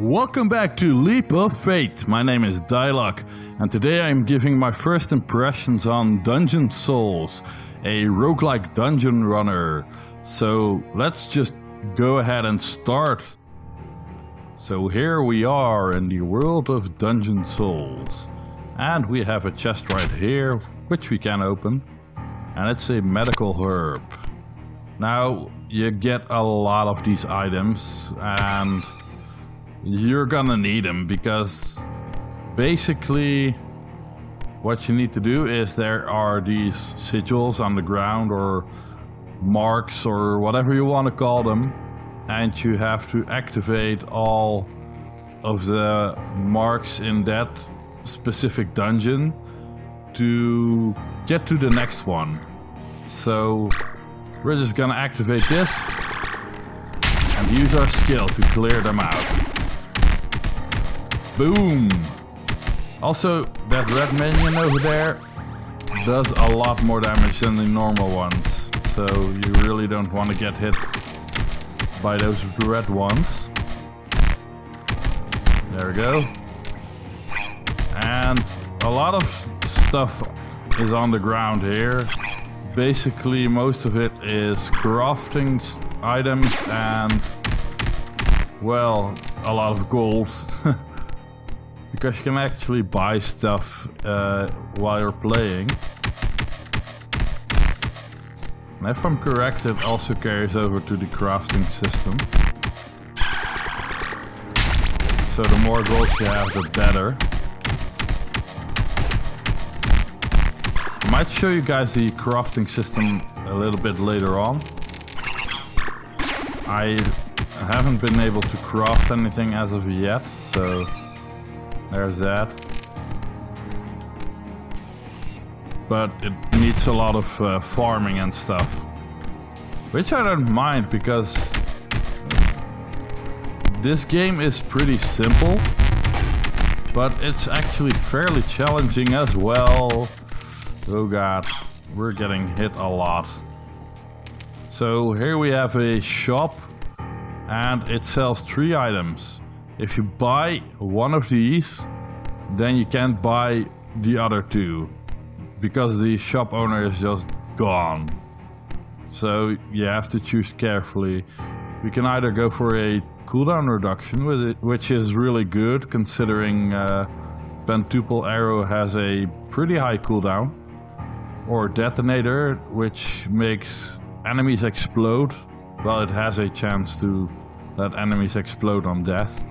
Welcome back to Leap of Faith. My name is Dylucke, and today I'm giving my first impressions on Dungeon Souls, a roguelike dungeon runner. So let's just go ahead and start. So here we are in the world of Dungeon Souls, and we have a chest right here, which we can open, and it's a medical herb. Now, you get a lot of these items, and you're gonna need them because basically what you need to do is there are these sigils on the ground, or marks, or whatever you want to call them, and you have to activate all of the marks in that specific dungeon to get to the next one. So we're just gonna activate this and use our skill to clear them out. Boom! Also, that red minion over there does a lot more damage than the normal ones, so you really don't want to get hit by those red ones. There we go. And a lot of stuff is on the ground here. Basically, most of it is crafting items and, well, a lot of gold. Because you can actually buy stuff while you're playing. And if I'm correct, it also carries over to the crafting system. So the more gold you have, the better. I might show you guys the crafting system a little bit later on. I haven't been able to craft anything as of yet, so there's that. But it needs a lot of farming and stuff, which I don't mind because this game is pretty simple, but it's actually fairly challenging as well. Oh god, we're getting hit a lot. So here we have a shop, and it sells 3 items. If you buy one of these, then you can't buy the other 2, because the shop owner is just gone. So you have to choose carefully. We can either go for a cooldown reduction with it, which is really good considering Pentuple Arrow has a pretty high cooldown, or Detonator, which makes enemies explode. Well, it has a chance to let enemies explode on death.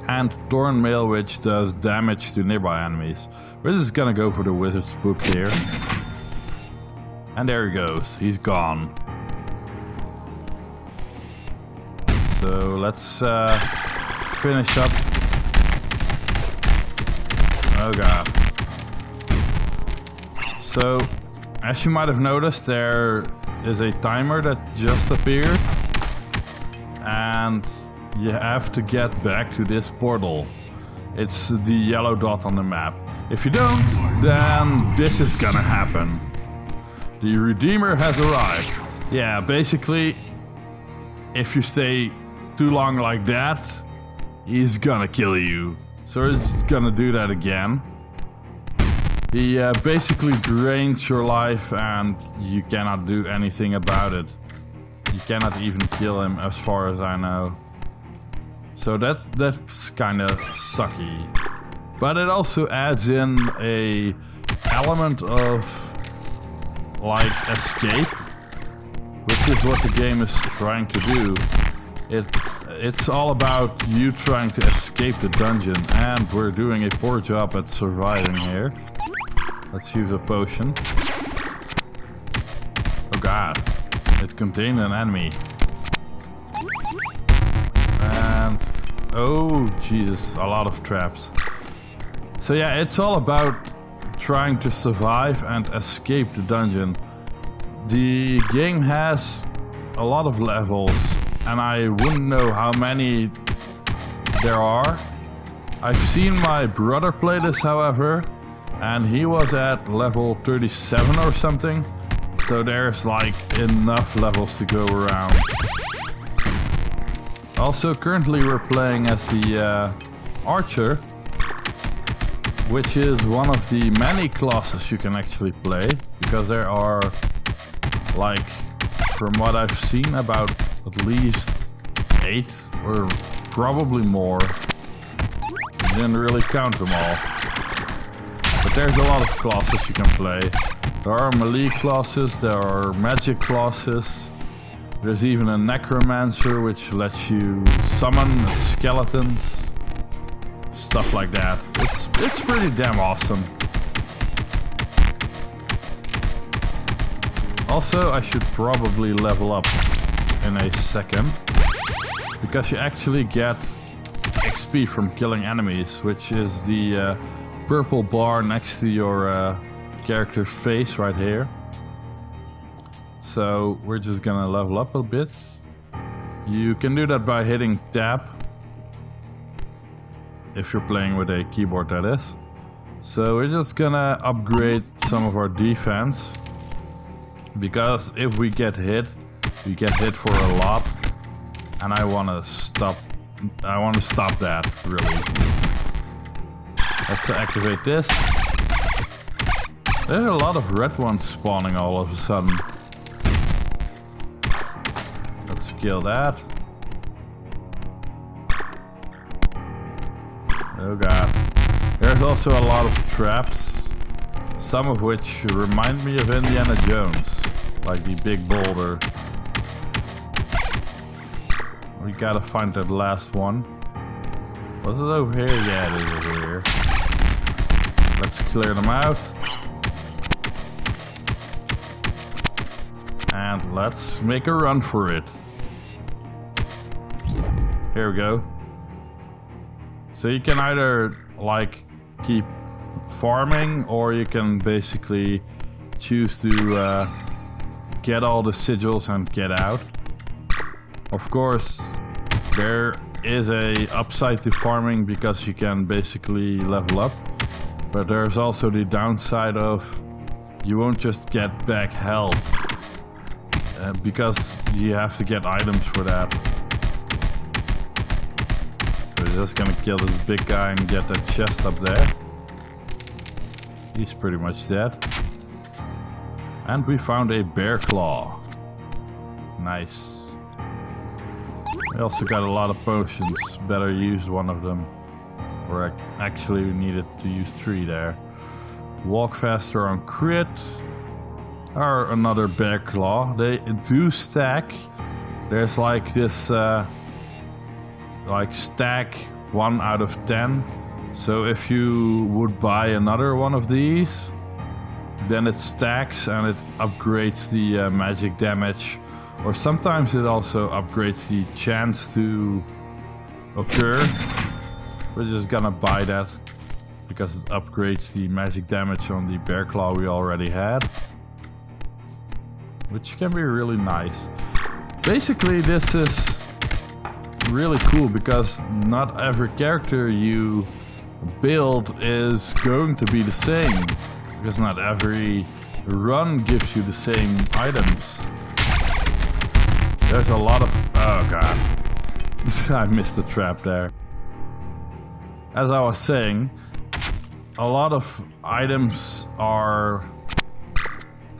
And Thorn Mail, which does damage to nearby enemies. We're just gonna go for the Wizard's Book here. And there he goes, he's gone. So let's finish up. Oh god. So, as you might have noticed, there is a timer that just appeared. And you have to get back to this portal. It's the yellow dot on the map. If you don't, then this is gonna happen. The Redeemer has arrived. Yeah, basically, if you stay too long like that, he's gonna kill you. So we're just gonna do that again. He basically drains your life and you cannot do anything about it. You cannot even kill him as far as I know. So that's kind of sucky. But it also adds in a element of like escape, which is what the game is trying to do. It's all about you trying to escape the dungeon, and we're doing a poor job at surviving here. Let's use a potion. Oh god, it contained an enemy. And oh Jesus, a lot of traps. So yeah, it's all about trying to survive and escape the dungeon. The game has a lot of levels, and I wouldn't know how many there are. I've seen my brother play this, however, and he was at level 37 or something. So there's like enough levels to go around. Also, currently we're playing as the archer, which is one of the many classes you can actually play, because there are, like, from what I've seen, about at least 8 or probably more. I didn't really count them all. But there's a lot of classes you can play. There are melee classes, there are magic classes. There's even a necromancer which lets you summon skeletons. Stuff like that. It's pretty damn awesome. Also, I should probably level up in a second, because you actually get XP from killing enemies, which is the purple bar next to your character's face right here. So we're just gonna level up a bit. You can do that by hitting tab, if you're playing with a keyboard, that is. So we're just gonna upgrade some of our defense, because if we get hit for a lot, and I want to stop that, really. Let's activate this. There's a lot of red ones spawning all of a sudden. Let's kill that. Oh god. There's also a lot of traps, some of which remind me of Indiana Jones, like the big boulder. We gotta find that last one. Was it over here? Yeah, it is over here. Let's clear them out. And let's make a run for it. Here we go. So you can either, like, keep farming, or you can basically choose to get all the sigils and get out. Of course, there is a upside to farming, because you can basically level up, but there's also the downside of you won't just get back health, because you have to get items for that. So we're just gonna kill this big guy and get that chest up there. He's pretty much dead. And we found a bear claw. Nice. We also got a lot of potions. Better use one of them. Or actually we needed to use 3 there. Walk faster on crit. Or another bear claw. They do stack. There's like this like stack 1 out of 10. So if you would buy another one of these, then it stacks and it upgrades the magic damage. Or sometimes it also upgrades the chance to occur. We're just gonna buy that, because it upgrades the magic damage on the bear claw we already had, which can be really nice. Basically, this is really cool, because not every character you build is going to be the same, because not every run gives you the same items. There's a lot of... oh god. I missed the trap there. As I was saying, a lot of items are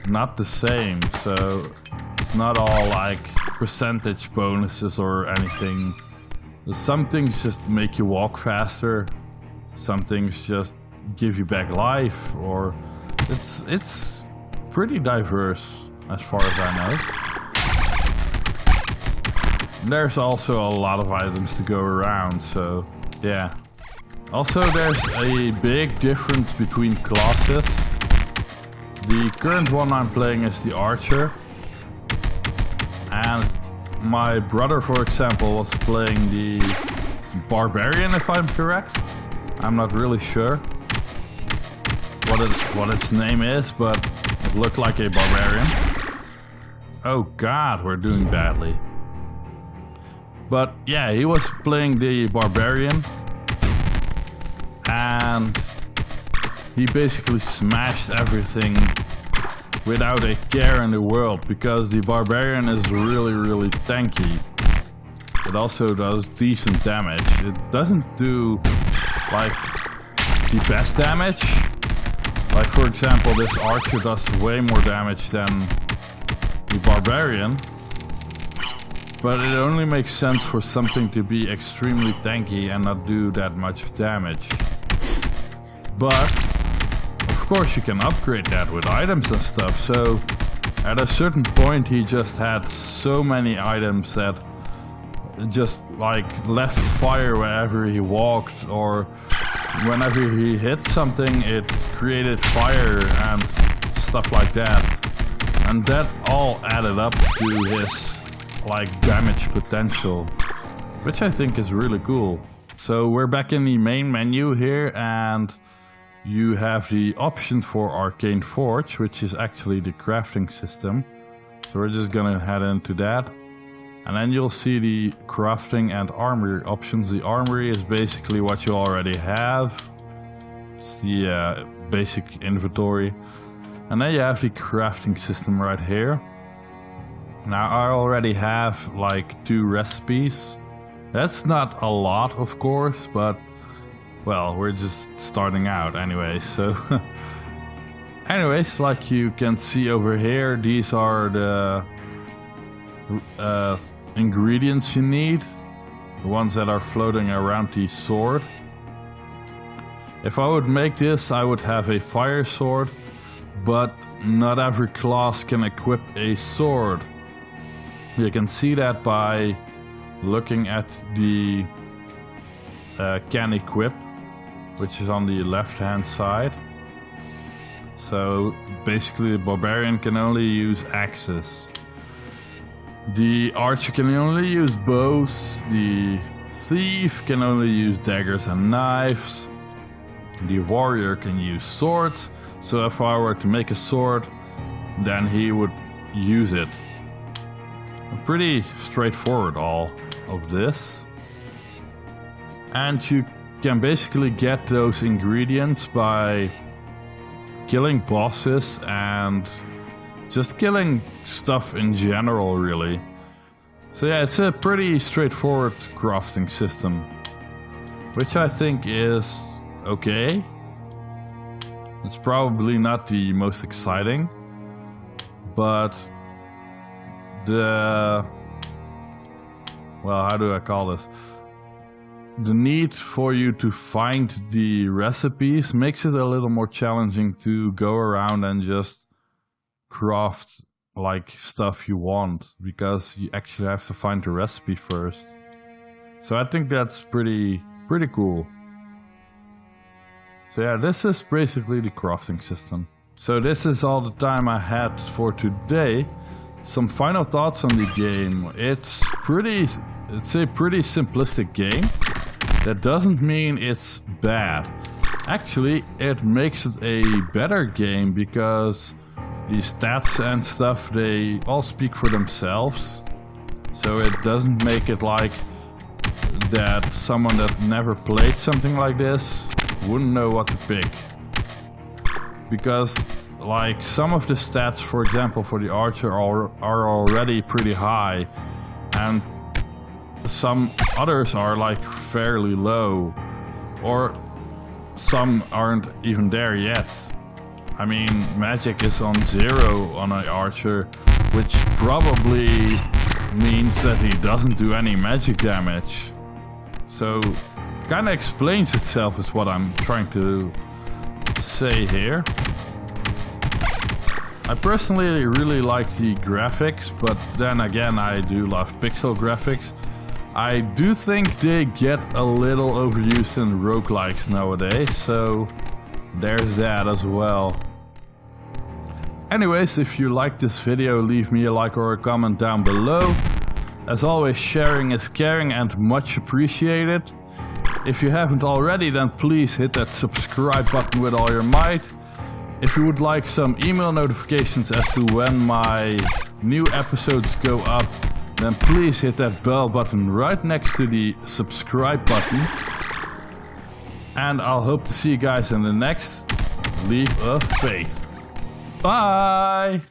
not the same, so it's not all like percentage bonuses or anything. Some things just make you walk faster, some things just give you back life, or it's pretty diverse as far as I know. There's also a lot of items to go around, so yeah. Also, there's a big difference between classes. The current one I'm playing is the archer, and my brother, for example, was playing the barbarian, if I'm correct. I'm not really sure what its name is, but it looked like a barbarian. Oh god, we're doing badly. But yeah, he was playing the barbarian, and he basically smashed everything without a care in the world, because the barbarian is really, really tanky. it also does decent damage. It doesn't do like the best damage. Like for example, this archer does way more damage than the barbarian. But it only makes sense for something to be extremely tanky and not do that much damage. But of course you can upgrade that with items and stuff. So at a certain point he just had so many items that just like left fire wherever he walked, or whenever he hit something it created fire and stuff like that. And that all added up to his like damage potential, which I think is really cool. So we're back in the main menu here, and you have the option for Arcane Forge, which is actually the crafting system. So we're just gonna head into that. And then you'll see the crafting and armory options. The armory is basically what you already have. It's the basic inventory. And then you have the crafting system right here. Now I already have like 2 recipes. That's not a lot, of course, but well, we're just starting out anyway, so anyways, like you can see over here, these are the ingredients you need, the ones that are floating around the sword. If I would make this, I would have a fire sword, but not every class can equip a sword. You can see that by looking at the can equip, which is on the left hand side. So basically the barbarian can only use axes. The archer can only use bows. The thief can only use daggers and knives. The warrior can use swords. So if I were to make a sword, then he would use it. Pretty straightforward, all of this. And you can basically get those ingredients by killing bosses and just killing stuff in general, really. So yeah, it's a pretty straightforward crafting system, which I think is okay. It's probably not the most exciting, but well, how do I call this? The need for you to find the recipes makes it a little more challenging to go around and just craft like stuff you want, because you actually have to find the recipe first. So I think that's pretty cool. So yeah, this is basically the crafting system. So this is all the time I had for today. Some final thoughts on the game. It's a pretty simplistic game. That doesn't mean it's bad. Actually, it makes it a better game because the stats and stuff, they all speak for themselves. So it doesn't make it like that someone that never played something like this wouldn't know what to pick. Because like some of the stats, for example, for the archer are already pretty high, and some others are like fairly low, or some aren't even there yet. I mean, magic is on 0 on an archer, which probably means that he doesn't do any magic damage. So kinda explains itself, is what I'm trying to say here. I personally really like the graphics, but then again I do love pixel graphics. I do think they get a little overused in roguelikes nowadays, so there's that as well. Anyways, if you liked this video, leave me a like or a comment down below. As always, sharing is caring and much appreciated. If you haven't already, then please hit that subscribe button with all your might. If you would like some email notifications as to when my new episodes go up, then please hit that bell button right next to the subscribe button. And I'll hope to see you guys in the next Leap of Faith. Bye!